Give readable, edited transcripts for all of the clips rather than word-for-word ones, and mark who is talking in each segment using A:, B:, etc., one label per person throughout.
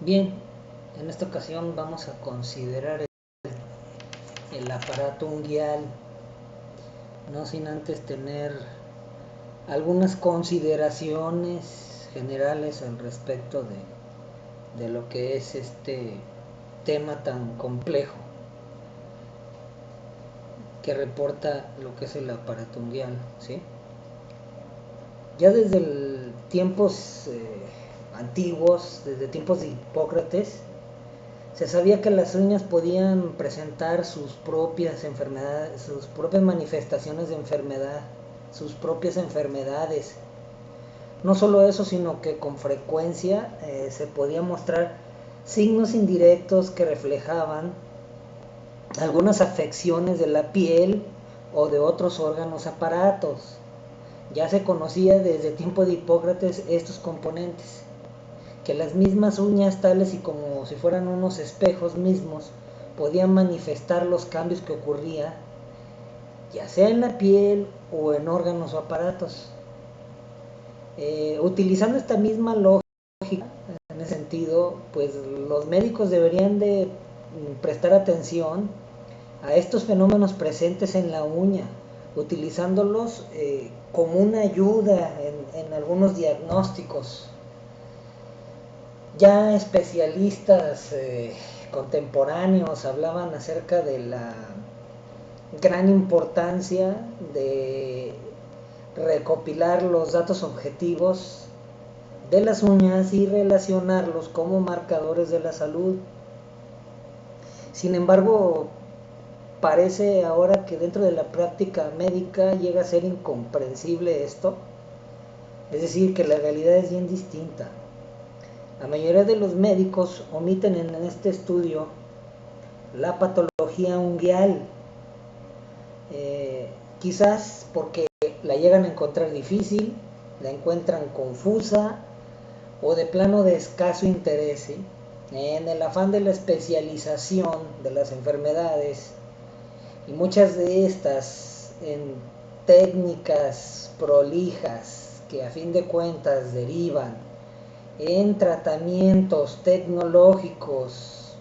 A: Bien, en esta ocasión vamos a considerar el aparato unguial, no sin antes tener algunas consideraciones generales al respecto de lo que es este tema tan complejo que reporta lo que es el aparato unguial, ¿sí? Ya desde tiempos antiguos, desde tiempos de Hipócrates, se sabía que las uñas podían presentar sus propias enfermedades, sus propias manifestaciones de enfermedad, sus propias enfermedades. No solo eso, sino que con frecuencia se podían mostrar signos indirectos que reflejaban algunas afecciones de la piel o de otros órganos aparatos. Ya se conocía desde tiempo de Hipócrates estos componentes, que las mismas uñas, tales y como si fueran unos espejos mismos, podían manifestar los cambios que ocurría, ya sea en la piel o en órganos o aparatos. Utilizando esta misma lógica, en ese sentido, pues los médicos deberían de prestar atención a estos fenómenos presentes en la uña, utilizándolos como una ayuda en algunos diagnósticos. Ya especialistas contemporáneos hablaban acerca de la gran importancia de recopilar los datos objetivos de las uñas y relacionarlos como marcadores de la salud. Sin embargo, parece ahora que dentro de la práctica médica llega a ser incomprensible esto, es decir, que la realidad es bien distinta. La mayoría de los médicos omiten en este estudio la patología unguial, quizás porque la llegan a encontrar difícil, la encuentran confusa o de plano de escaso interés, ¿sí? En el afán de la especialización de las enfermedades, y muchas de estas en técnicas prolijas que a fin de cuentas derivan en tratamientos tecnológicos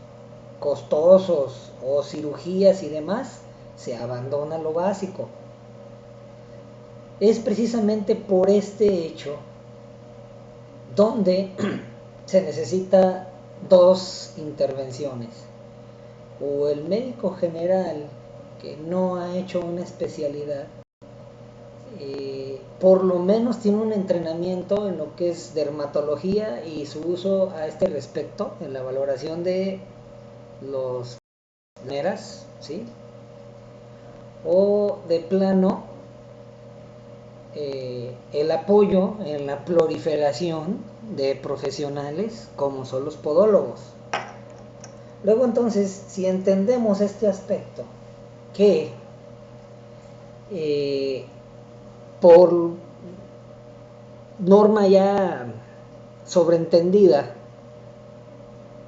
A: costosos o cirugías y demás, se abandona lo básico. Es precisamente por este hecho donde se necesita dos intervenciones. O el médico general que no ha hecho una especialidad, por lo menos tiene un entrenamiento en lo que es dermatología y su uso a este respecto, en la valoración de los maneras, ¿sí? O de plano el apoyo en la proliferación de profesionales como son los podólogos. Luego entonces, si entendemos este aspecto, que eh, por norma ya sobreentendida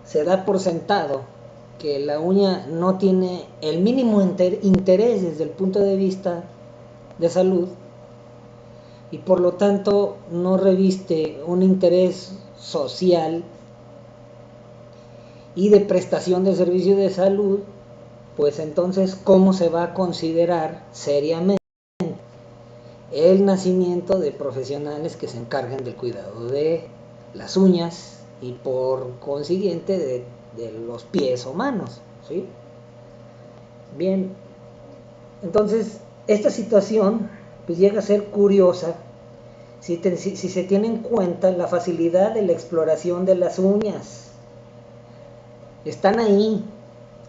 A: se da por sentado que la uña no tiene el mínimo interés desde el punto de vista de salud, y por lo tanto no reviste un interés social y de prestación de servicio de salud, pues entonces ¿cómo se va a considerar seriamente el nacimiento de profesionales que se encarguen del cuidado de las uñas y por consiguiente de los pies o manos, ¿sí? Bien, entonces esta situación pues llega a ser curiosa si se tiene en cuenta la facilidad de la exploración de las uñas. Están ahí,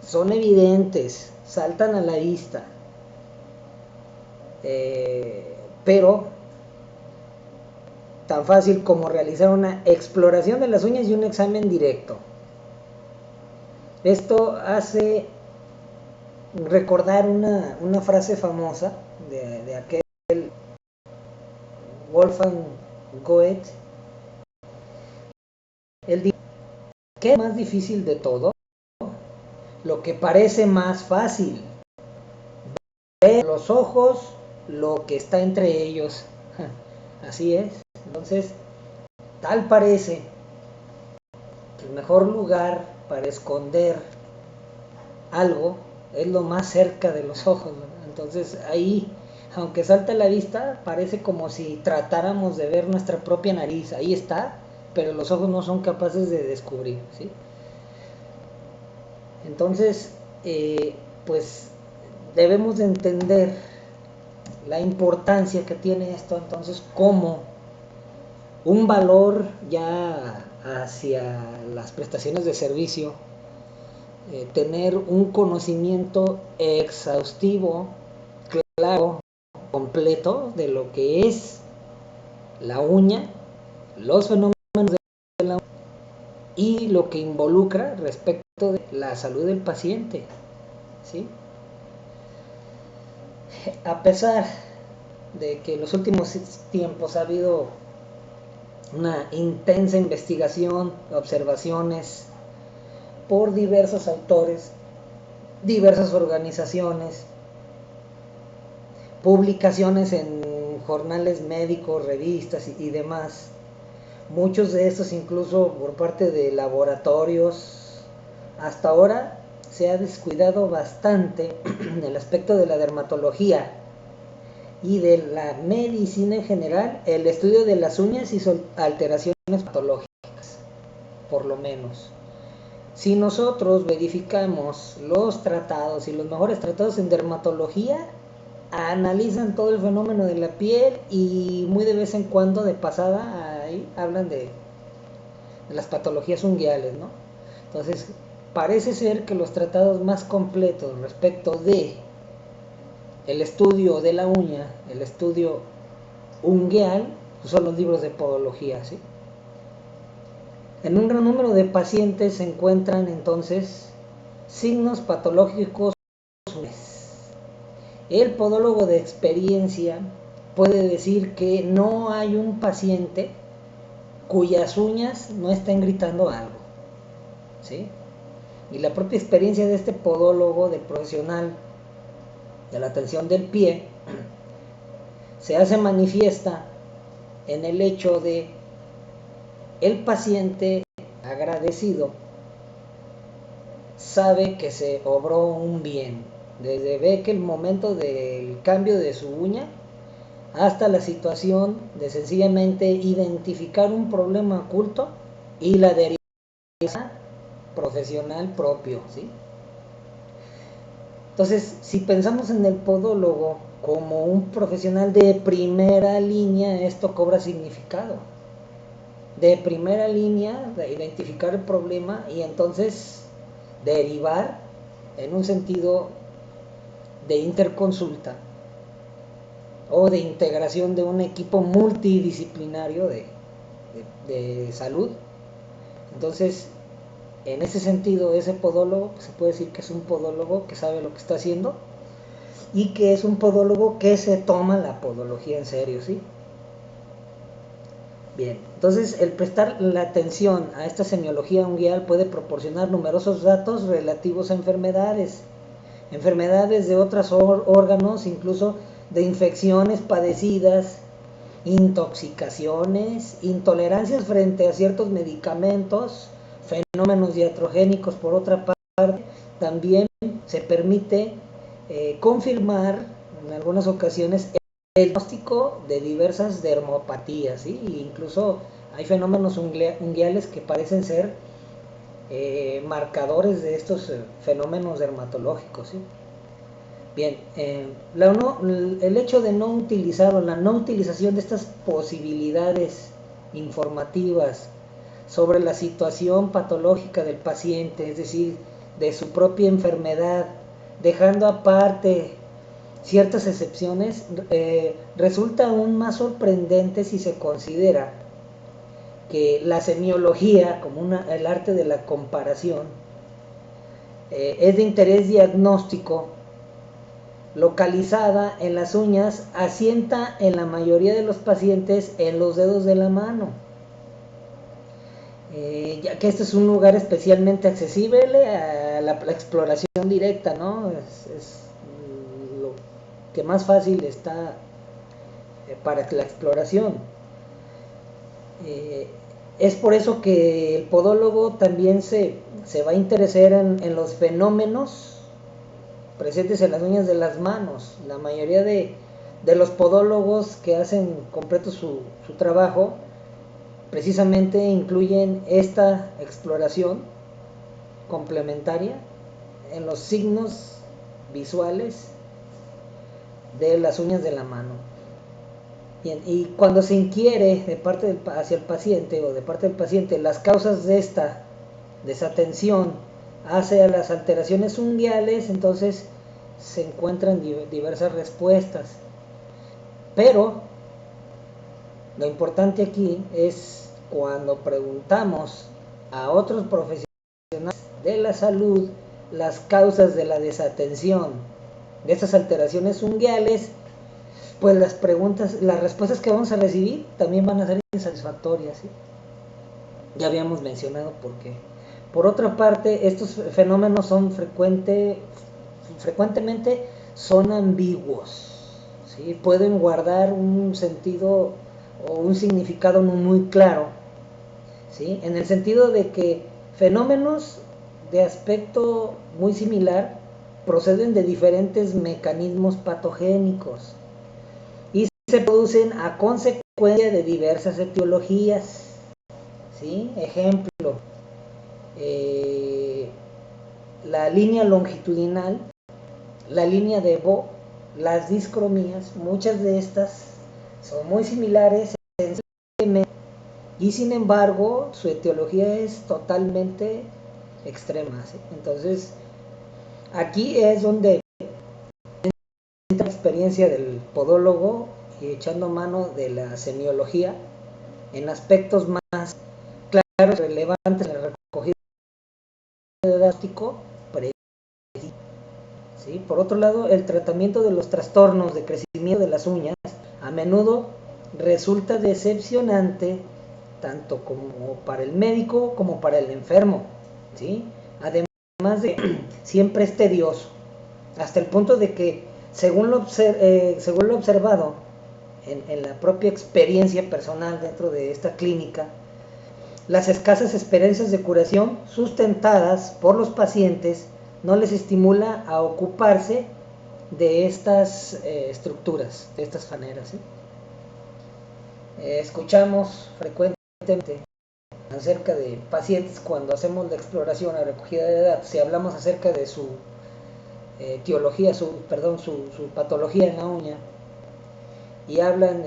A: son evidentes, saltan a la vista, pero tan fácil como realizar una exploración de las uñas y un examen directo. Esto hace recordar una frase famosa de aquel Wolfgang Goethe. Él dice: ¿qué es más difícil de todo? Lo que parece más fácil. Ver los ojos lo que está entre ellos. Así es. Entonces, tal parece el mejor lugar para esconder algo es lo más cerca de los ojos, ¿verdad? Entonces ahí, aunque salta a la vista, parece como si tratáramos de ver nuestra propia nariz. Ahí está, pero los ojos no son capaces de descubrir, ¿sí? Entonces, pues debemos de entender la importancia que tiene esto, entonces, como un valor ya hacia las prestaciones de servicio, tener un conocimiento exhaustivo, claro, completo de lo que es la uña, los fenómenos de la uña y lo que involucra respecto de la salud del paciente, ¿sí? A pesar de que en los últimos tiempos ha habido una intensa investigación, observaciones por diversos autores, diversas organizaciones, publicaciones en jornales médicos, revistas y demás. Muchos de estos incluso por parte de laboratorios. Hasta ahora se ha descuidado bastante el aspecto de la dermatología y de la medicina en general, el estudio de las uñas y sus alteraciones patológicas, por lo menos. Si nosotros verificamos los tratados y los mejores tratados en dermatología, analizan todo el fenómeno de la piel y muy de vez en cuando, de pasada, ahí hablan de las patologías unguiales, ¿no? Entonces, parece ser que los tratados más completos respecto de el estudio de la uña, el estudio unguial, son los libros de podología, ¿sí? En un gran número de pacientes se encuentran entonces signos patológicos. El podólogo de experiencia puede decir que no hay un paciente cuyas uñas no estén gritando algo, ¿sí? Y la propia experiencia de este podólogo, del profesional de la atención del pie, se hace manifiesta en el hecho de el paciente agradecido sabe que se obró un bien, desde ve que el momento del cambio de su uña hasta la situación de sencillamente identificar un problema oculto y la derivación profesional propio, ¿sí? Entonces, si pensamos en el podólogo como un profesional de primera línea, esto cobra significado. De primera línea, de identificar el problema y entonces derivar en un sentido de interconsulta o de integración de un equipo multidisciplinario de salud. Entonces, en ese sentido, ese podólogo, se puede decir que es un podólogo que sabe lo que está haciendo y que es un podólogo que se toma la podología en serio, ¿sí? Bien, entonces el prestar la atención a esta semiología unguial puede proporcionar numerosos datos relativos a enfermedades de otros órganos, incluso de infecciones padecidas, intoxicaciones, intolerancias frente a ciertos medicamentos, fenómenos iatrogénicos por otra parte. También se permite confirmar en algunas ocasiones el diagnóstico de diversas dermopatías, ¿sí? E incluso hay fenómenos unguiales que parecen ser marcadores de estos fenómenos dermatológicos, ¿sí? Bien, el hecho de no utilizar o la no utilización de estas posibilidades informativas sobre la situación patológica del paciente, es decir, de su propia enfermedad, dejando aparte ciertas excepciones, resulta aún más sorprendente si se considera que la semiología, como el arte de la comparación, es de interés diagnóstico, localizada en las uñas, asienta en la mayoría de los pacientes en los dedos de la mano, ya que este es un lugar especialmente accesible a la exploración directa, ¿no? Es lo que más fácil está para la exploración. Es por eso que el podólogo también se va a interesar en los fenómenos presentes en las uñas de las manos. La mayoría de los podólogos que hacen completo su trabajo precisamente incluyen esta exploración complementaria en los signos visuales de las uñas de la mano. Bien, y cuando se inquiere de parte hacia el paciente o de parte del paciente las causas de esta desatención hacia las alteraciones unguiales, entonces se encuentran diversas respuestas. Pero lo importante aquí es cuando preguntamos a otros profesionales de la salud las causas de la desatención de estas alteraciones unguiales, pues las respuestas que vamos a recibir también van a ser insatisfactorias, ¿sí? Ya habíamos mencionado por qué. Por otra parte, estos fenómenos son frecuentemente son ambiguos, ¿sí? Pueden guardar un sentido o un significado no muy claro, ¿sí? En el sentido de que fenómenos de aspecto muy similar proceden de diferentes mecanismos patogénicos y se producen a consecuencia de diversas etiologías, ¿sí? Ejemplo, la línea longitudinal, la línea de Bo, las discromías, muchas de estas son muy similares y sin embargo su etiología es totalmente extrema, ¿sí? Entonces aquí es donde entra la experiencia del podólogo echando mano de la semiología en aspectos más claros, relevantes en el recogido didáctico. ¿Sí? Por otro lado, el tratamiento de los trastornos de crecimiento de las uñas a menudo resulta decepcionante tanto como para el médico como para el enfermo, ¿sí? Además de siempre es tedioso, hasta el punto de que según según lo observado en la propia experiencia personal dentro de esta clínica, las escasas experiencias de curación sustentadas por los pacientes no les estimula a ocuparse de estas estructuras, de estas faneras, ¿sí? Escuchamos frecuentemente acerca de pacientes cuando hacemos la exploración, la recogida de datos, si hablamos acerca de su etiología, su patología en la uña, y hablan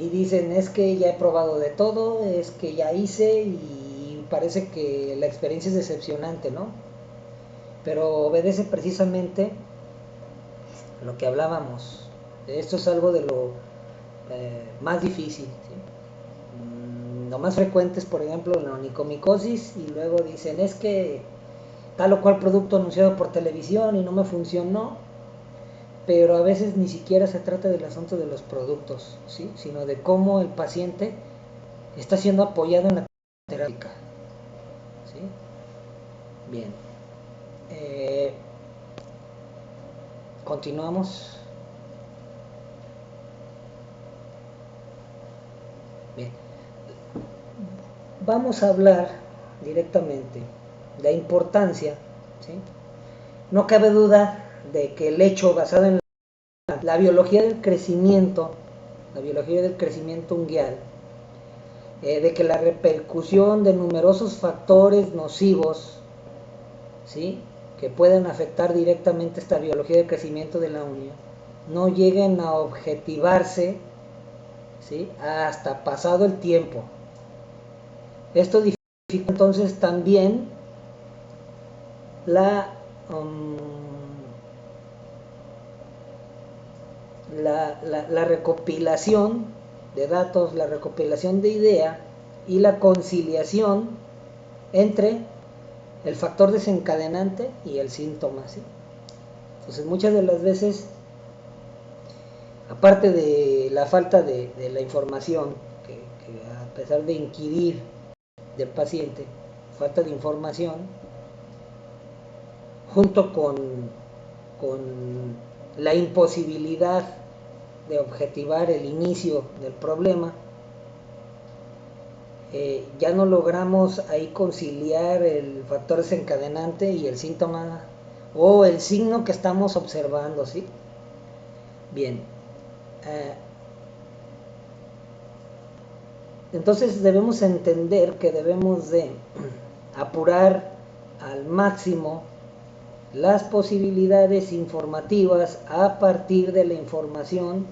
A: y dicen es que ya he probado de todo, es que ya hice y parece que la experiencia es decepcionante, ¿no? Pero obedece precisamente lo que hablábamos. Esto es algo de lo más difícil, ¿sí? Lo más frecuente es, por ejemplo, la onicomicosis y luego dicen es que tal o cual producto anunciado por televisión y no me funcionó, pero a veces ni siquiera se trata del asunto de los productos, ¿sí? Sino de cómo el paciente está siendo apoyado en la terapia, ¿sí? Bien. Continuamos. Bien. Vamos a hablar directamente de la importancia, ¿sí? No cabe duda de que el hecho basado en la biología del crecimiento, la biología del crecimiento unguial, de que la repercusión de numerosos factores nocivos, ¿sí?, que pueden afectar directamente esta biología del crecimiento de la uña, no lleguen a objetivarse, ¿sí?, hasta pasado el tiempo. Esto dificulta entonces también la, um, la recopilación de datos, la recopilación de idea y la conciliación entre el factor desencadenante y el síntoma, ¿sí? Entonces muchas de las veces, aparte de la falta de la información, que a pesar de inquirir del paciente, falta de información, junto con la imposibilidad de objetivar el inicio del problema, ya no logramos ahí conciliar el factor desencadenante y el síntoma o el signo que estamos observando, ¿sí? Bien. Entonces debemos entender que debemos de apurar al máximo las posibilidades informativas a partir de la información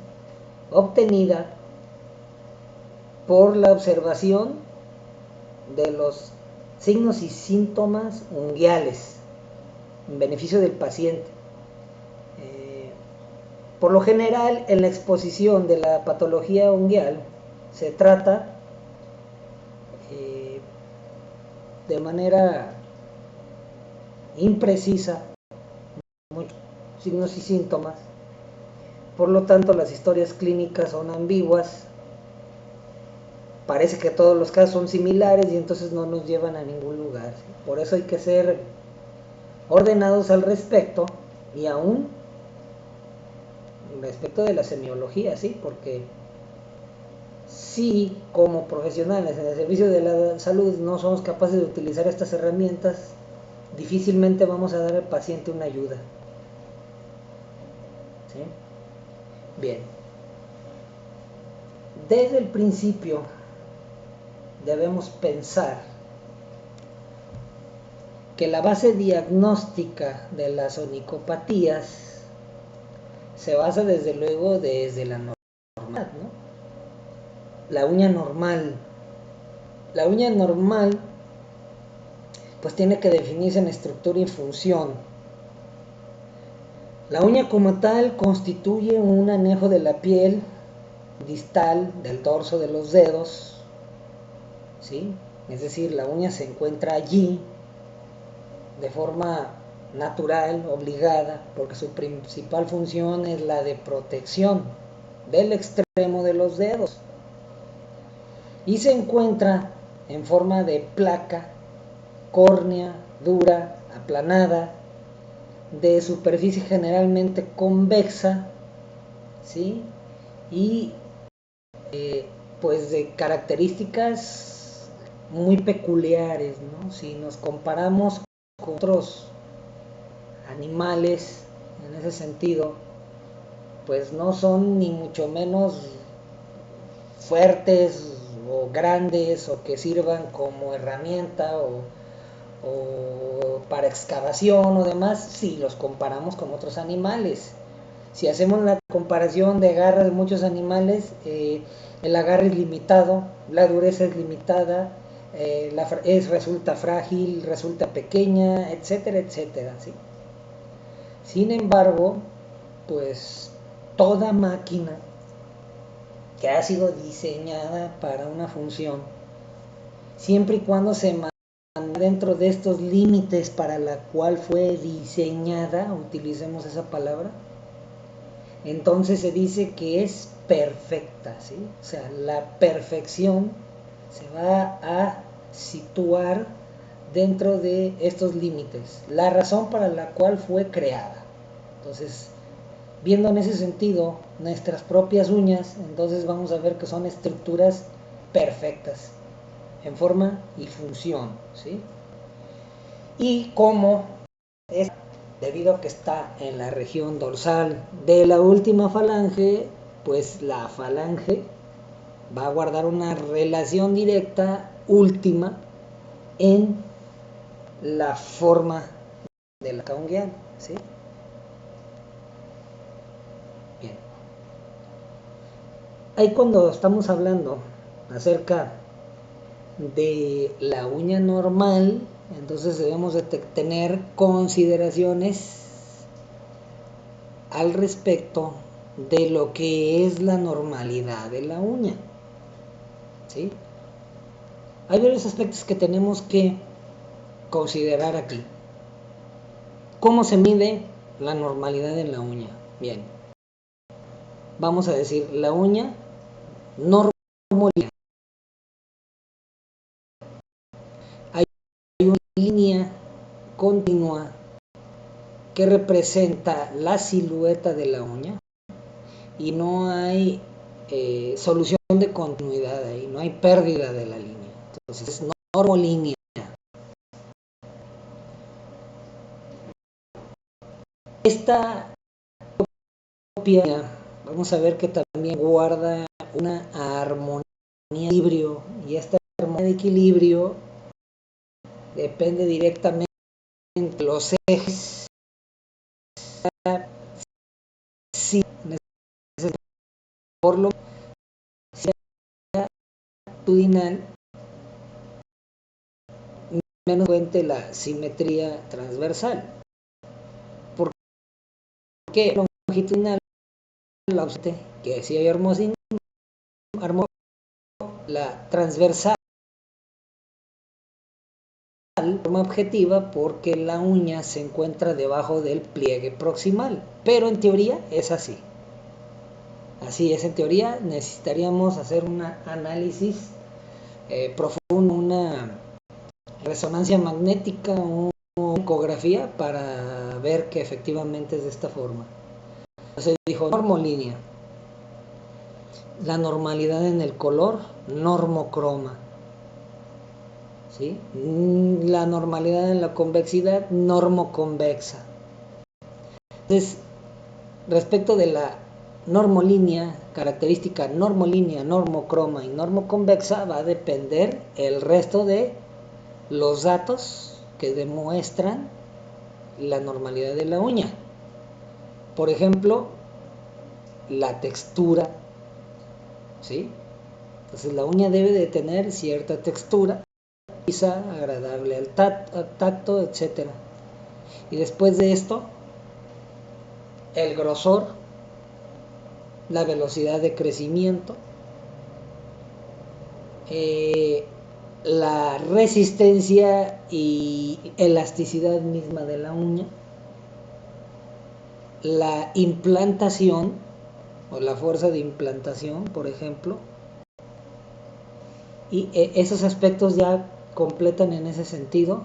A: obtenida por la observación de los signos y síntomas unguiales en beneficio del paciente. Por lo general, en la exposición de la patología unguial se trata de manera imprecisa muchos signos y síntomas, por lo tanto las historias clínicas son ambiguas, parece que todos los casos son similares y entonces no nos llevan a ningún lugar, ¿sí? Por eso hay que ser ordenados al respecto y aún respecto de la semiología, ¿sí? Porque si como profesionales en el servicio de la salud no somos capaces de utilizar estas herramientas, difícilmente vamos a dar al paciente una ayuda, ¿sí? Bien, desde el principio debemos pensar que la base diagnóstica de las onicopatías se basa desde luego desde la normalidad, ¿no? La uña normal. La uña normal pues tiene que definirse en estructura y función. La uña como tal constituye un anejo de la piel distal del dorso de los dedos, ¿sí? Es decir, la uña se encuentra allí de forma natural, obligada, porque su principal función es la de protección del extremo de los dedos. Y se encuentra en forma de placa córnea, dura, aplanada, de superficie generalmente convexa, ¿sí? Y pues de características muy peculiares, ¿no? Si nos comparamos con otros animales en ese sentido, pues no son ni mucho menos fuertes o grandes o que sirvan como herramienta o para excavación o demás, si los comparamos con otros animales. Si hacemos la comparación de garras de muchos animales, el agarre es limitado, la dureza es limitada, resulta frágil, resulta pequeña, etcétera, etcétera, ¿sí? Sin embargo, pues toda máquina que ha sido diseñada para una función, siempre y cuando se dentro de estos límites para la cual fue diseñada, utilicemos esa palabra, entonces se dice que es perfecta, ¿sí? O sea, la perfección se va a situar dentro de estos límites, la razón para la cual fue creada. Entonces, viendo en ese sentido nuestras propias uñas, entonces vamos a ver que son estructuras perfectas en forma y función, ¿sí? Y como es debido a que está en la región dorsal de la última falange, pues la falange va a guardar una relación directa última en la forma de la unguial, ¿sí? Bien. Ahí cuando estamos hablando acerca de la uña normal, entonces debemos de tener consideraciones al respecto de lo que es la normalidad de la uña, ¿sí? Hay varios aspectos que tenemos que considerar aquí. ¿Cómo se mide la normalidad en la uña? Bien, vamos a decir la uña normal. Hay una línea continua que representa la silueta de la uña y no hay solución de continuidad ahí, no hay pérdida de la línea. Entonces es normolínea. Esta copia, vamos a ver que también guarda una armonía de equilibrio, y esta armonía de equilibrio depende directamente de los ejes. Si por lo longitudinal, menos frecuente la simetría transversal. ¿Por qué longitudinal? Que si hay armonía, la transversal de forma objetiva, porque la uña se encuentra debajo del pliegue proximal, pero en teoría es así. Así es, en teoría necesitaríamos hacer un análisis profundo, una resonancia magnética o ecografía para ver que efectivamente es de esta forma. Entonces dijo normolínea, la normalidad en el color, normocroma, ¿sí? La normalidad en la convexidad, normoconvexa. Entonces, respecto de la normolínea, característica normolínea, normocroma y normoconvexa, va a depender el resto de los datos que demuestran la normalidad de la uña. Por ejemplo, la textura, ¿sí? Entonces la uña debe de tener cierta textura, lisa, agradable al tacto, etc. Y después de esto, el grosor, la velocidad de crecimiento, la resistencia y elasticidad misma de la uña, la implantación o la fuerza de implantación, por ejemplo, y esos aspectos ya completan en ese sentido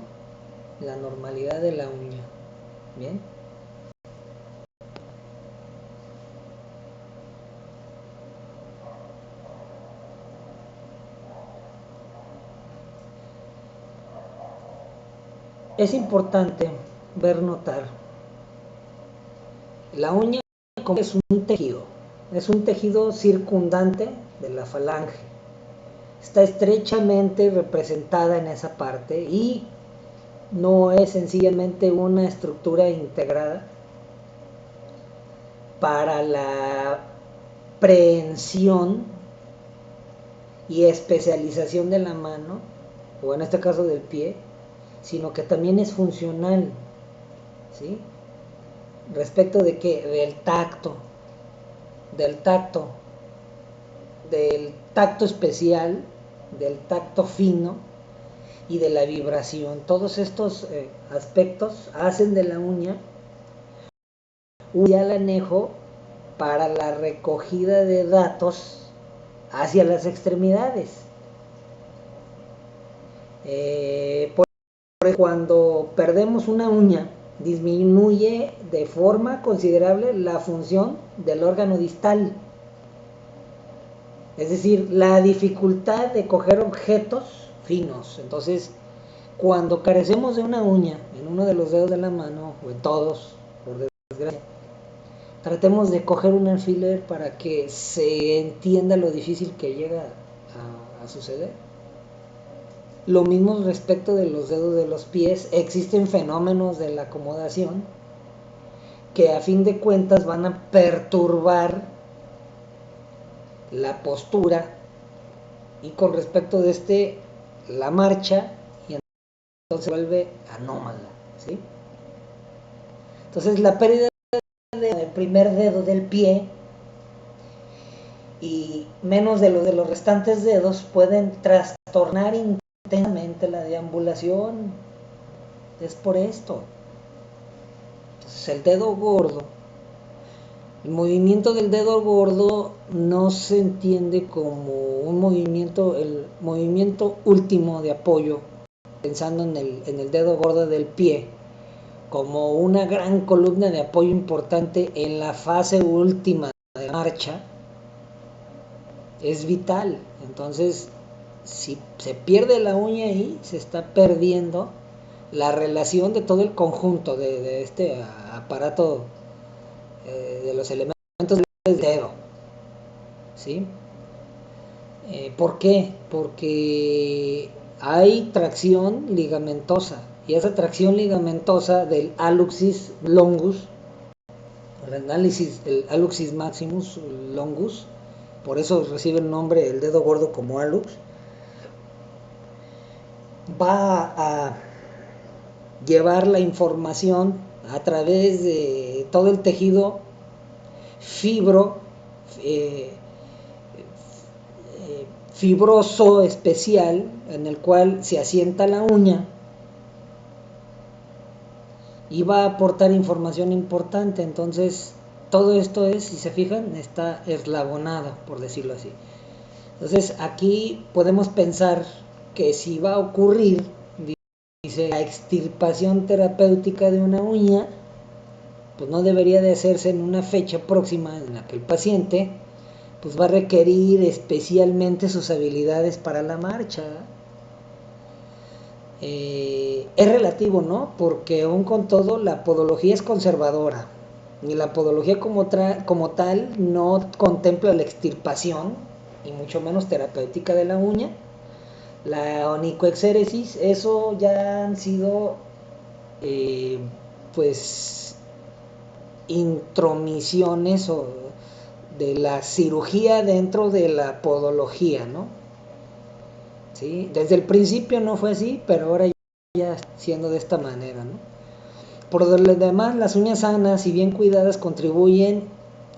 A: la normalidad de la uña. Bien. Es importante notar, la uña es un tejido circundante de la falange, está estrechamente representada en esa parte y no es sencillamente una estructura integrada para la prehensión y especialización de la mano, o en este caso del pie, sino que también es funcional, ¿sí? Respecto de que del tacto, del tacto especial, del tacto fino y de la vibración. Todos estos aspectos hacen de la uña un ideal anejo para la recogida de datos hacia las extremidades. Por cuando perdemos una uña, disminuye de forma considerable la función del órgano distal. Es decir, la dificultad de coger objetos finos. Entonces, cuando carecemos de una uña en uno de los dedos de la mano, o en todos, por desgracia, tratemos de coger un alfiler para que se entienda lo difícil que llega a suceder. Lo mismo respecto de los dedos de los pies. Existen fenómenos de la acomodación que a fin de cuentas van a perturbar la postura y con respecto de la marcha, y entonces se vuelve anómala, ¿sí? Entonces la pérdida del primer dedo del pie y menos de los restantes dedos pueden trastornar intensamente la deambulación. Es por esto. Entonces el dedo gordo, el movimiento del dedo gordo no se entiende como un movimiento, el movimiento último de apoyo, pensando en el dedo gordo del pie, como una gran columna de apoyo importante en la fase última de marcha, es vital. Entonces, Si se pierde la uña ahí, se está perdiendo la relación de todo el conjunto de este aparato, de los elementos del dedo, ¿sí? ¿Por qué? Porque hay tracción ligamentosa, y esa tracción ligamentosa del aluxis longus, el análisis, el aluxis maximus longus, por eso recibe el nombre el dedo gordo como alux, va a llevar la información a través de todo el tejido fibro, eh, fibroso especial en el cual se asienta la uña, y va a aportar información importante. Entonces todo esto es, si se fijan, está eslabonado, por decirlo así. Entonces aquí podemos pensar que si va a ocurrir, dice, la extirpación terapéutica de una uña, pues no debería de hacerse en una fecha próxima en la que el paciente pues va a requerir especialmente sus habilidades para la marcha. Es relativo, ¿no? Porque aún con todo la podología es conservadora, y la podología como tal no contempla la extirpación y mucho menos terapéutica de la uña. La onicoexéresis, eso ya han sido pues intromisiones o de la cirugía dentro de la podología, ¿no? ¿Sí? Desde el principio no fue así, pero ahora ya siendo de esta manera, ¿no? Por lo demás, las uñas sanas y bien cuidadas contribuyen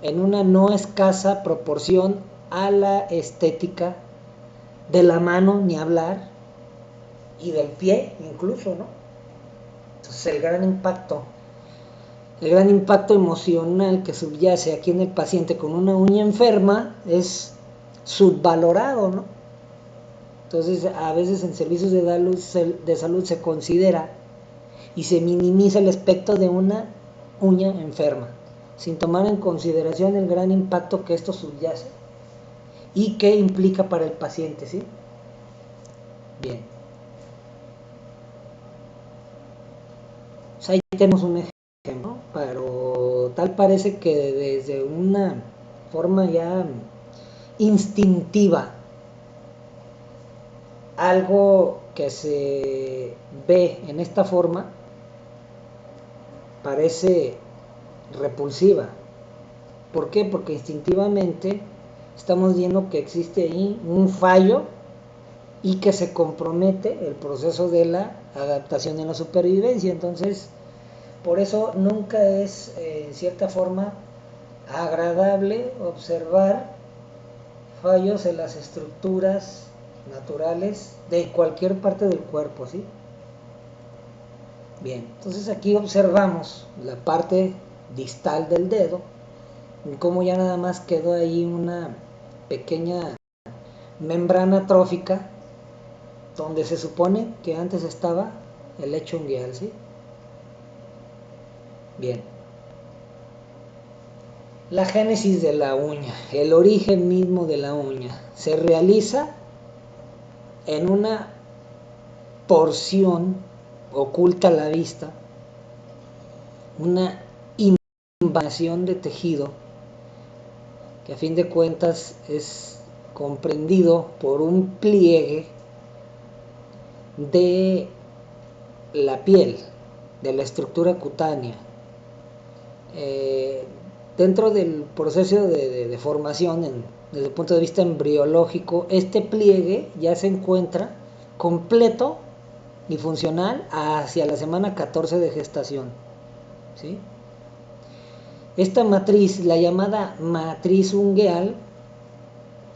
A: en una no escasa proporción a la estética de la mano, ni hablar, y del pie incluso, ¿no? Entonces el gran impacto emocional que subyace aquí en el paciente con una uña enferma es subvalorado, ¿no? Entonces a veces en servicios de salud se considera y se minimiza el aspecto de una uña enferma, sin tomar en consideración el gran impacto que esto subyace y que implica para el paciente, ¿sí? Bien. Pues ahí tenemos un ejemplo, ¿no? Pero tal parece que desde una forma ya instintiva, algo que se ve en esta forma parece repulsiva. ¿Por qué? Porque instintivamente estamos viendo que existe ahí un fallo y que se compromete el proceso de la adaptación y la supervivencia. Entonces, por eso nunca es, en cierta forma, agradable observar fallos en las estructuras naturales de cualquier parte del cuerpo, ¿sí? Bien, entonces aquí observamos la parte distal del dedo, y cómo ya nada más quedó ahí una pequeña membrana trófica donde se supone que antes estaba el lecho unguial, ¿sí? Bien. La génesis de la uña, el origen mismo de la uña, se realiza en una porción oculta a la vista, una invasión de tejido que a fin de cuentas es comprendido por un pliegue de la piel, de la estructura cutánea. Eh, Dentro del proceso de formación, desde el punto de vista embriológico, este pliegue ya se encuentra completo y funcional hacia la semana 14 de gestación, ¿sí? Esta matriz, la llamada matriz ungueal,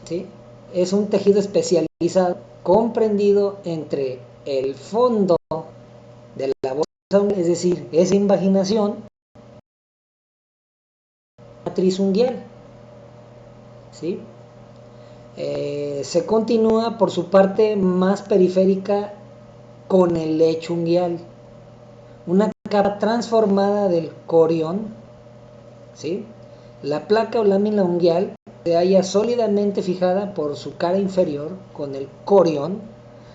A: ¿sí?, es un tejido especializado comprendido entre el fondo de la bolsa, es decir, esa invaginación, matriz ungueal, ¿sí? Se continúa por su parte más periférica con el lecho ungueal, una capa transformada del corión, ¿sí?, La placa o lámina unguial se halla sólidamente fijada por su cara inferior con el corión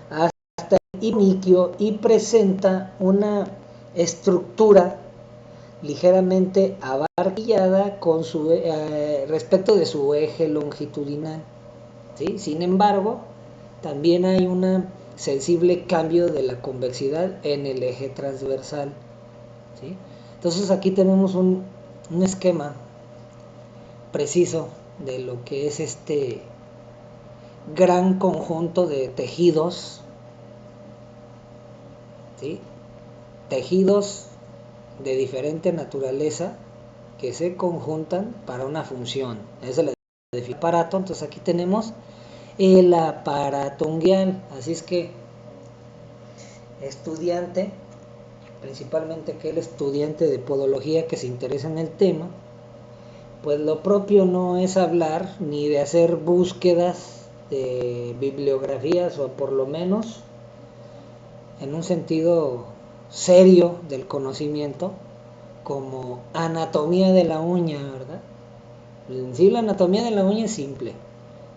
A: hasta el iniquio y presenta una estructura ligeramente abarquillada con su, respecto de su eje longitudinal. ¿Sí? Sin embargo, también hay un sensible cambio de la convexidad en el eje transversal. ¿Sí? Entonces aquí tenemos un esquema preciso de lo que es este gran conjunto de tejidos, ¿sí? Tejidos de diferente naturaleza que se conjuntan para una función. Esa es la aparato. Entonces aquí tenemos el aparato unguial. Así es que estudiante, principalmente aquel estudiante de podología que se interesa en el tema, pues lo propio no es hablar ni de hacer búsquedas de bibliografías, o por lo menos en un sentido serio del conocimiento, como anatomía de la uña, ¿verdad? En sí, la anatomía de la uña es simple.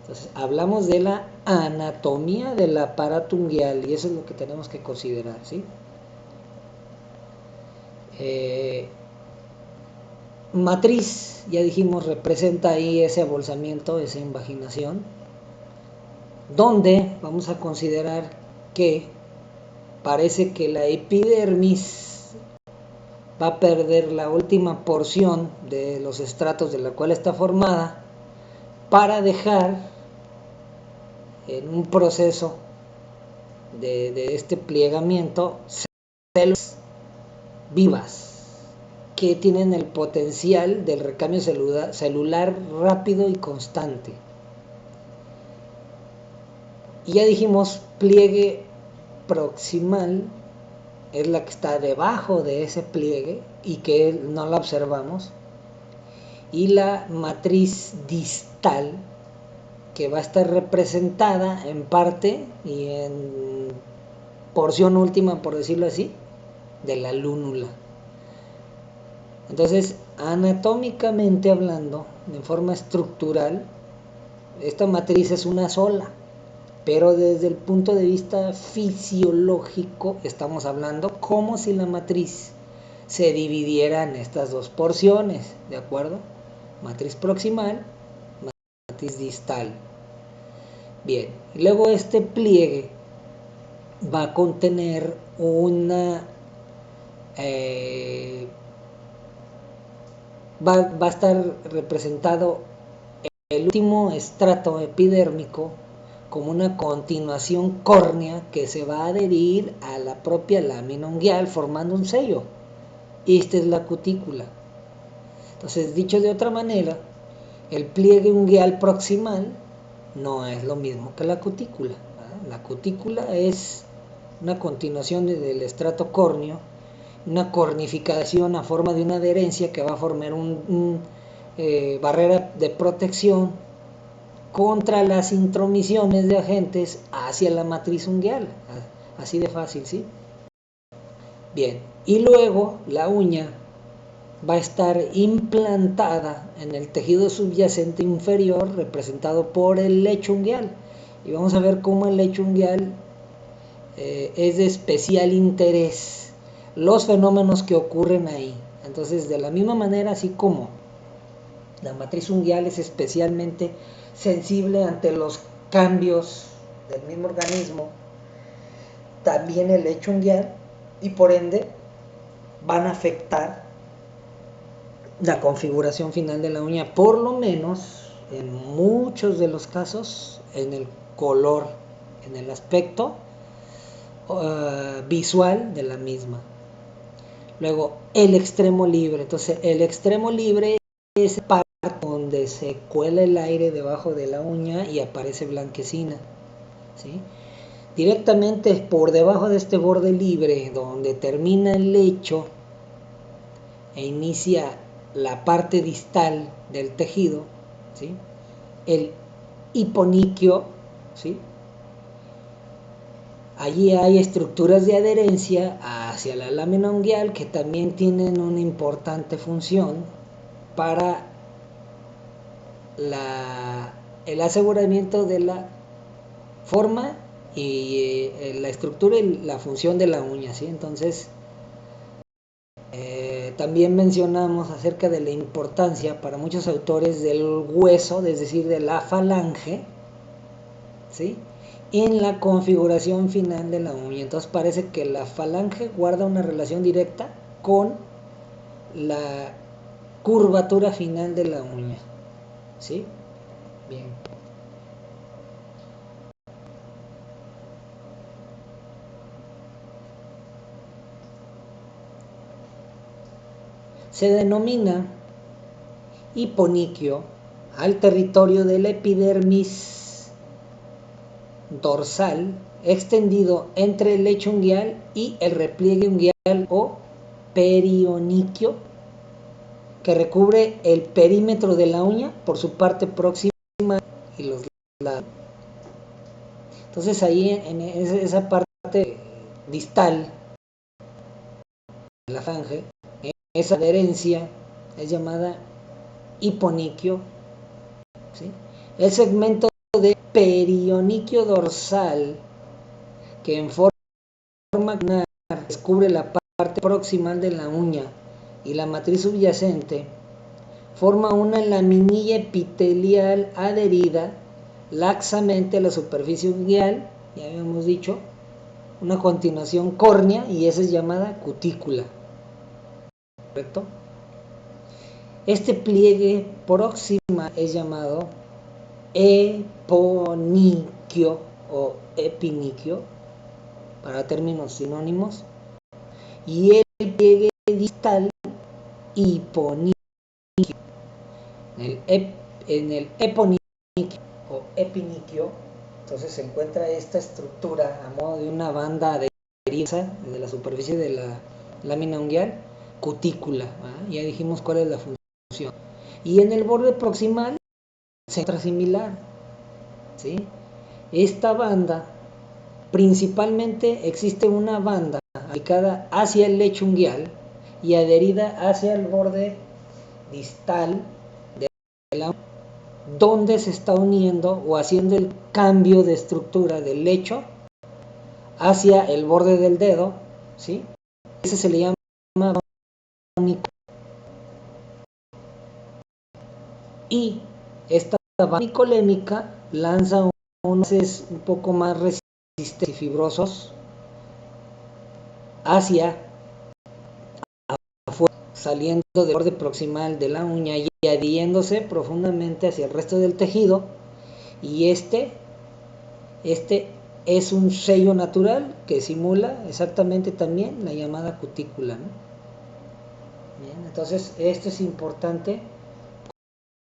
A: Entonces, hablamos de la anatomía del aparato unguial y eso es lo que tenemos que considerar, ¿sí? Matriz, ya dijimos, representa ahí ese abolsamiento, esa invaginación, donde vamos a considerar que parece que la epidermis va a perder la última porción de los estratos de la cual está formada para dejar en un proceso de este plegamiento células vivas que tienen el potencial del recambio celular rápido y constante. Y ya dijimos, pliegue proximal es la que está debajo de ese pliegue y que no la observamos. Y la matriz distal, que va a estar representada en parte y en porción última, por decirlo así, de la lúnula. Entonces, anatómicamente hablando, de forma estructural, esta matriz es una sola, pero desde el punto de vista fisiológico estamos hablando como si la matriz se dividiera en estas dos porciones, ¿de acuerdo? Matriz proximal, matriz distal. Bien, luego este pliegue va a contener va a estar representado el último estrato epidérmico como una continuación córnea que se va a adherir a la propia lámina unguial formando un sello. Esta es la cutícula. Entonces, dicho de otra manera, el pliegue unguial proximal no es lo mismo que la cutícula. ¿Verdad? La cutícula es una continuación del estrato córneo, una cornificación a forma de una adherencia que va a formar barrera de protección contra las intromisiones de agentes hacia la matriz unguial. Así de fácil, ¿sí? Bien, y luego la uña va a estar implantada en el tejido subyacente inferior representado por el lecho unguial. Y vamos a ver cómo el lecho unguial es de especial interés, los fenómenos que ocurren ahí. Entonces, de la misma manera, así como la matriz unguial es especialmente sensible ante los cambios del mismo organismo, también el lecho unguial, y por ende van a afectar la configuración final de la uña, por lo menos en muchos de los casos en el color, en el aspecto visual de la misma. Luego el extremo libre, entonces el extremo libre es parte donde se cuela el aire debajo de la uña y aparece blanquecina, ¿sí? Directamente por debajo de este borde libre donde termina el lecho e inicia la parte distal del tejido, ¿sí? El hiponiquio, ¿sí? Allí hay estructuras de adherencia hacia la lámina unguial que también tienen una importante función para el aseguramiento de la forma y la estructura y la función de la uña, ¿sí? Entonces, también mencionamos acerca de la importancia para muchos autores del hueso, es decir, de la falange, ¿sí? En la configuración final de la uña. Entonces parece que la falange guarda una relación directa con la curvatura final de la uña, ¿sí? Bien. Se denomina hiponiquio al territorio de la epidermis dorsal extendido entre el lecho unguial y el repliegue unguial o perioniquio que recubre el perímetro de la uña por su parte próxima y los lados. Entonces ahí en esa parte distal de la falange, esa adherencia es llamada hiponiquio, ¿sí? El segmento de perioniquio dorsal que en forma descubre la parte proximal de la uña y la matriz subyacente forma una laminilla epitelial adherida laxamente a la superficie unguial, ya habíamos dicho, una continuación córnea y esa es llamada cutícula, ¿correcto? Este pliegue proximal es llamado eponiquio o epiniquio para términos sinónimos y el pliegue distal hiponiquio. En el eponiquio o epiniquio entonces se encuentra esta estructura a modo de una banda adherida de la superficie de la lámina unguial, cutícula, ¿verdad? Ya dijimos cuál es la función. Y en el borde proximal se encuentra similar, ¿sí? Esta banda, principalmente existe una banda aplicada hacia el lecho unguial y adherida hacia el borde distal de la donde se está uniendo o haciendo el cambio de estructura del lecho hacia el borde del dedo, ¿sí? Ese se le llama banda y esta banda nicolémica lanza unos un poco más resistentes y fibrosos hacia afuera, saliendo del borde proximal de la uña y adhiriéndose profundamente hacia el resto del tejido y este es un sello natural que simula exactamente también la llamada cutícula, ¿no? Bien, entonces esto es importante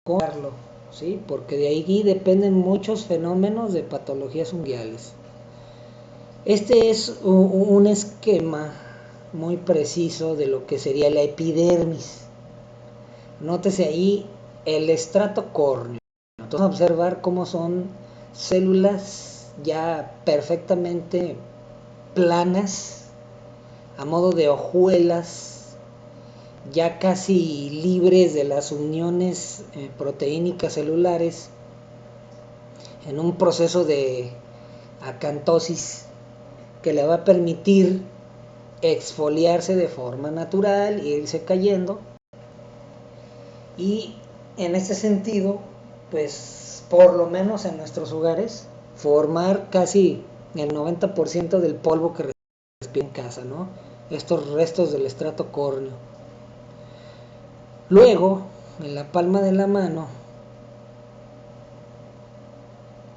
A: contarlo, ¿sí? Porque de ahí dependen muchos fenómenos de patologías unguiales. Este es un esquema muy preciso de lo que sería la epidermis. Nótese ahí el estrato córneo. Entonces vamos a observar cómo son células ya perfectamente planas, a modo de hojuelas, ya casi libres de las uniones proteínicas celulares, en un proceso de acantosis que le va a permitir exfoliarse de forma natural e irse cayendo. Y en este sentido, pues por lo menos en nuestros hogares, formar casi el 90% del polvo que respira en casa, ¿no? Estos restos del estrato córneo. Luego, en la palma de la mano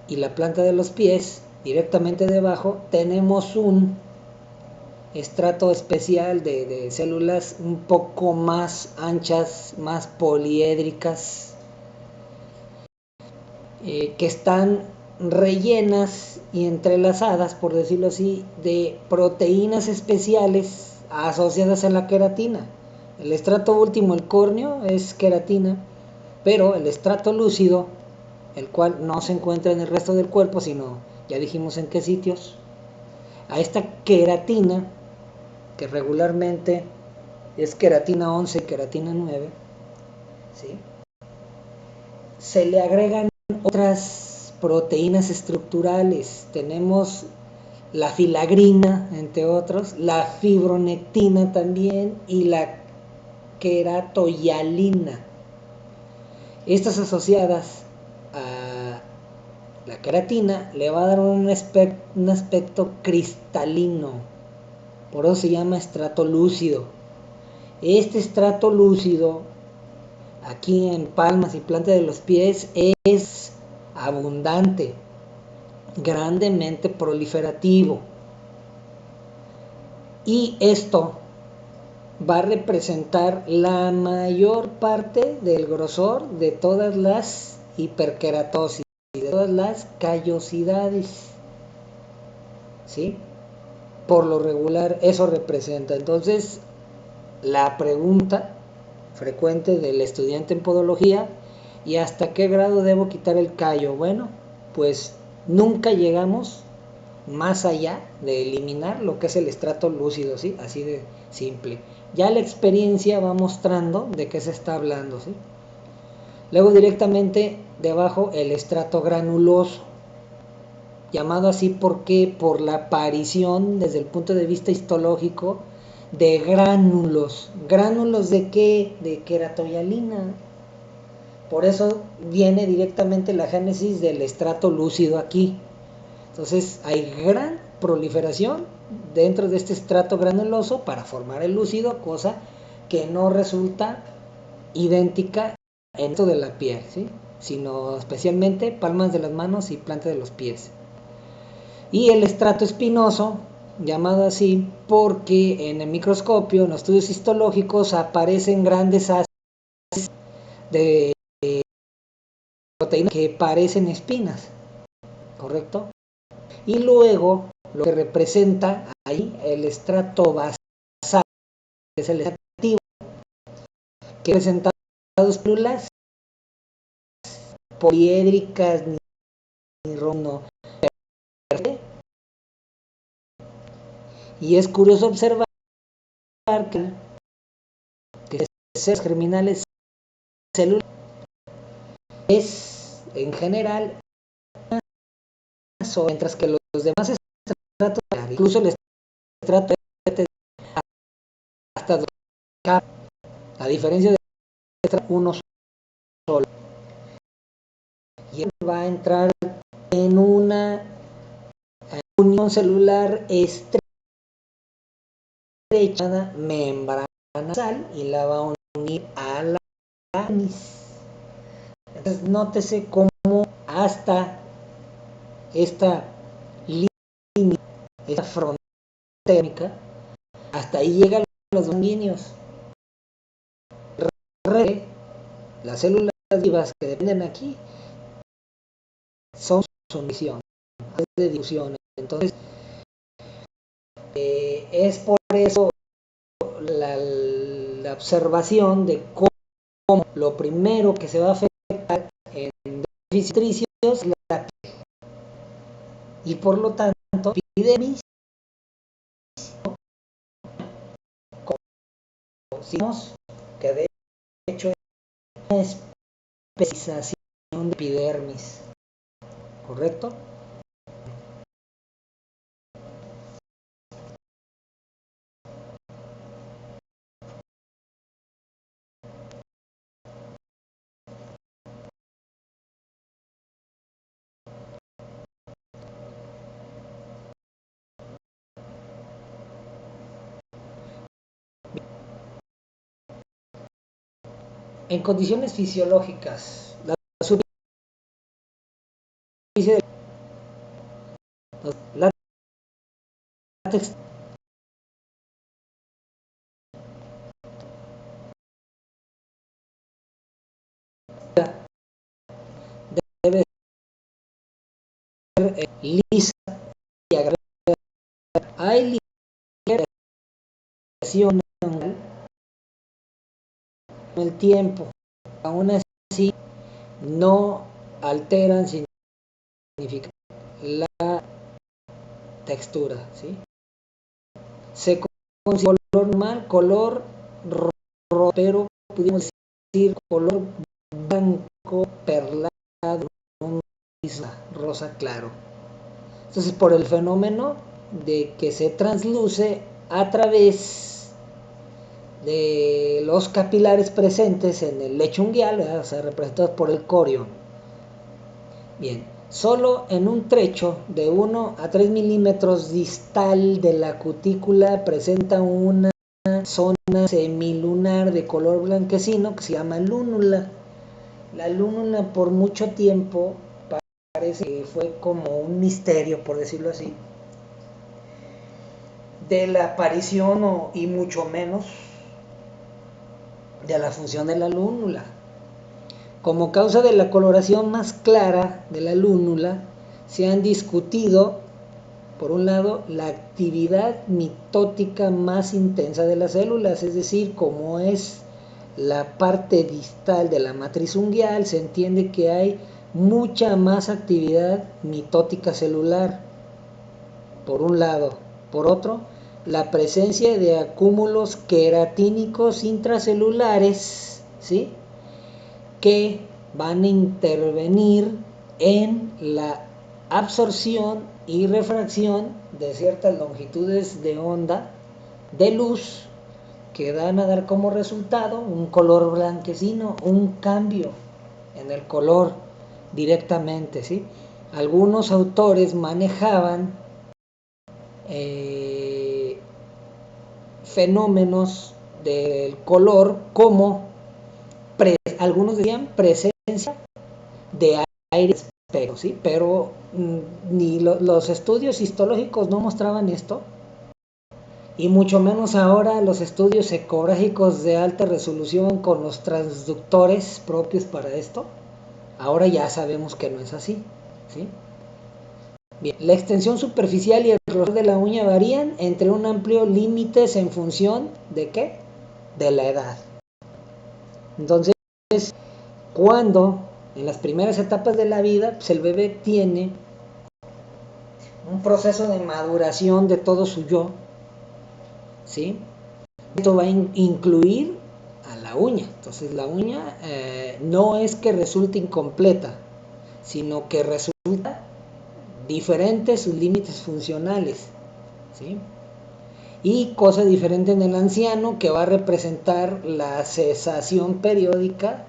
A: y la planta de los pies, directamente debajo, tenemos un estrato especial de células un poco más anchas, más poliédricas, que están rellenas y entrelazadas, por decirlo así, de proteínas especiales asociadas a la queratina. El estrato último, el córneo, es queratina, pero el estrato lúcido, el cual no se encuentra en el resto del cuerpo, sino ya dijimos en qué sitios, a esta queratina, que regularmente es queratina 11 y queratina 9, ¿sí? se le agregan otras proteínas estructurales. Tenemos la filagrina, entre otros, la fibronectina también y la queratoyalina. Estas asociadas a la queratina le va a dar un aspecto cristalino, por eso se llama estrato lúcido. Este estrato lúcido, aquí en palmas y planta de los pies, es abundante, grandemente proliferativo. Y esto va a representar la mayor parte del grosor de todas las hiperkeratosis, de todas las callosidades, ¿sí? Por lo regular eso representa. Entonces, la pregunta frecuente del estudiante en podología: ¿y hasta qué grado debo quitar el callo? Bueno, pues nunca llegamos más allá de eliminar lo que es el estrato lúcido, ¿sí? Así de simple. Ya la experiencia va mostrando de qué se está hablando, ¿sí? Luego directamente debajo el estrato granuloso, llamado así porque por la aparición desde el punto de vista histológico de gránulos. ¿Gránulos de qué? De queratoyalina. Por eso viene directamente la génesis del estrato lúcido aquí. Entonces hay gran proliferación dentro de este estrato granuloso para formar el lúcido, cosa que no resulta idéntica en esto de la piel, ¿sí? Sino especialmente palmas de las manos y planta de los pies. Y el estrato espinoso, llamado así porque en el microscopio, en los estudios histológicos, aparecen grandes haces de proteínas que parecen espinas, ¿correcto? Y luego lo que representa ahí el estrato basal, que es el estrato activo, que presenta dos células poliédricas ni romno. Y es curioso observar que células germinales celular es en general, mientras que los demás estratos, incluso el estrato hasta dos capas, a diferencia del estrato uno solo, y él va a entrar en una unión celular estrecha, membrana basal, y la va a unir a la dermis. Entonces nótese cómo hasta esta línea, esta frontera térmica, hasta ahí llegan los sanguíneos. Las células vivas que dependen aquí son su misión de difusión. Entonces, es por eso la observación de cómo lo primero que se va a afectar en déficit nutricio es la piel. Y por lo tanto, epidermis, que de hecho es una especialización de epidermis, ¿correcto? En condiciones fisiológicas, la superficie de látex debe ser lisa y agradable. Hay limitaciones con el tiempo, aún así no alteran significativamente la textura, ¿sí? Se considera color normal, color rojo, pero pudimos decir color blanco perlado, un rosa claro. Entonces, por el fenómeno de que se transluce a través de los capilares presentes en el lecho unguial, o sea, representados por el corión. Bien, solo en un trecho de 1 a 3 milímetros distal de la cutícula presenta una zona semilunar de color blanquecino que se llama lúnula. La lúnula por mucho tiempo parece que fue como un misterio, por decirlo así, de la aparición y mucho menos de la función de la lúnula. Como causa de la coloración más clara de la lúnula, se han discutido, por un lado, la actividad mitótica más intensa de las células, es decir, como es la parte distal de la matriz unguial, se entiende que hay mucha más actividad mitótica celular, por un lado. Por otro, la presencia de acúmulos queratínicos intracelulares, ¿sí?, que van a intervenir en la absorción y refracción de ciertas longitudes de onda de luz que van a dar como resultado un color blanquecino, un cambio en el color directamente, ¿sí? Algunos autores manejaban fenómenos del color como algunos decían presencia de aire espejo, ¿sí? Pero ni los estudios histológicos no mostraban esto, y mucho menos ahora los estudios ecográficos de alta resolución con los transductores propios para esto. Ahora ya sabemos que no es así, ¿sí? Bien, la extensión superficial y el grosor de la uña varían entre un amplio límites en función de ¿qué? De la edad. Entonces, cuando en las primeras etapas de la vida, pues el bebé tiene un proceso de maduración de todo su yo, ¿sí? Esto va a incluir a la uña. Entonces la uña no es que resulte incompleta, sino que resulta diferente sus límites funcionales, ¿sí? Y cosa diferente en el anciano, que va a representar la cesación periódica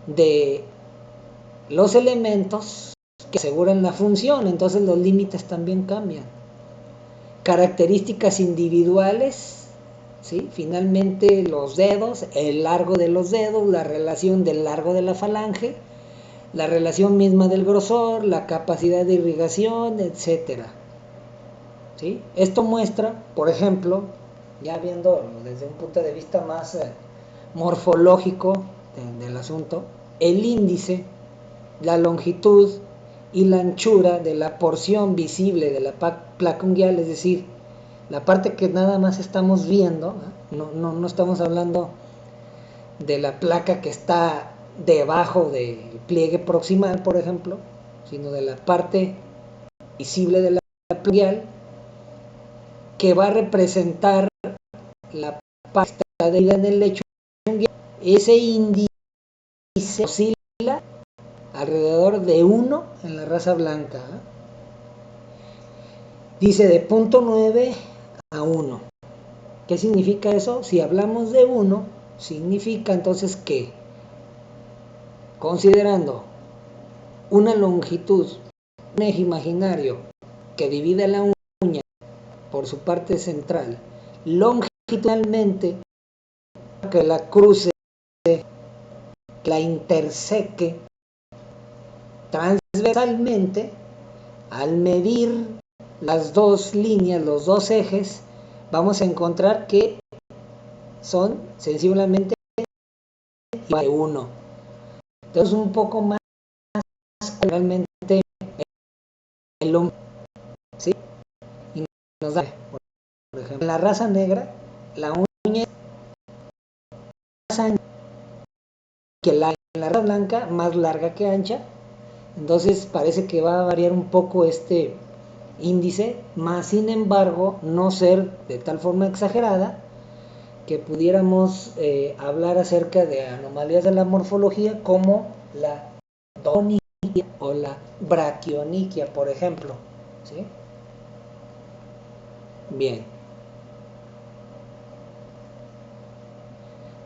A: de los elementos que aseguran la función. Entonces los límites también cambian. Características individuales, ¿sí? Finalmente los dedos, el largo de los dedos, la relación del largo de la falange, la relación misma del grosor, la capacidad de irrigación, etcétera, ¿sí? Esto muestra, por ejemplo, ya viendo desde un punto de vista más morfológico del asunto, el índice, la longitud y la anchura de la porción visible de la placa unguial, es decir, la parte que nada más estamos viendo, no estamos hablando de la placa que está debajo del pliegue proximal, por ejemplo, sino de la parte visible de la placa unguial, que va a representar la parte adherida en el lecho unguial. Ese índice oscila alrededor de 1 en la raza blanca. Dice de 0.9 a 1. ¿Qué significa eso? Si hablamos de 1, significa entonces que, considerando una longitud, un eje imaginario que divide la uña por su parte central, longitudinalmente, que la cruce, que la interseque transversalmente, al medir las dos líneas, los dos ejes, vamos a encontrar que son sensiblemente de 1. Entonces un poco más realmente el hombre, ¿sí? Y nos da, por ejemplo, en la raza negra, la uña es más ancha que en la raza blanca, más larga que ancha. Entonces parece que va a variar un poco este índice, más sin embargo no ser de tal forma exagerada que pudiéramos hablar acerca de anomalías de la morfología como la toniquia o la braquioniquia, por ejemplo. ¿Sí? Bien.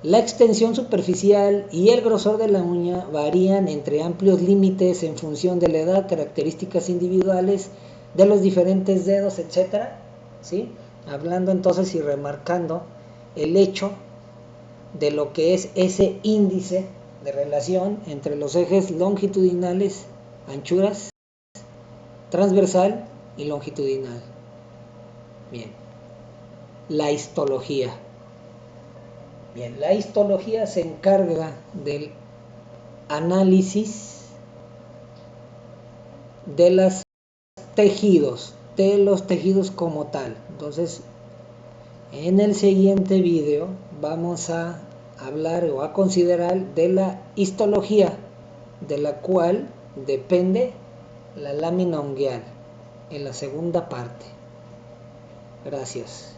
A: La extensión superficial y el grosor de la uña varían entre amplios límites en función de la edad, características individuales de los diferentes dedos, etcétera. ¿Sí? Hablando entonces y remarcando el hecho de lo que es ese índice de relación entre los ejes longitudinales, anchuras, transversal y longitudinal. Bien. La histología. Bien, la histología se encarga del análisis de los tejidos como tal. Entonces, en el siguiente video vamos a hablar o a considerar de la histología, de la cual depende la lámina ungueal, en la segunda parte. Gracias.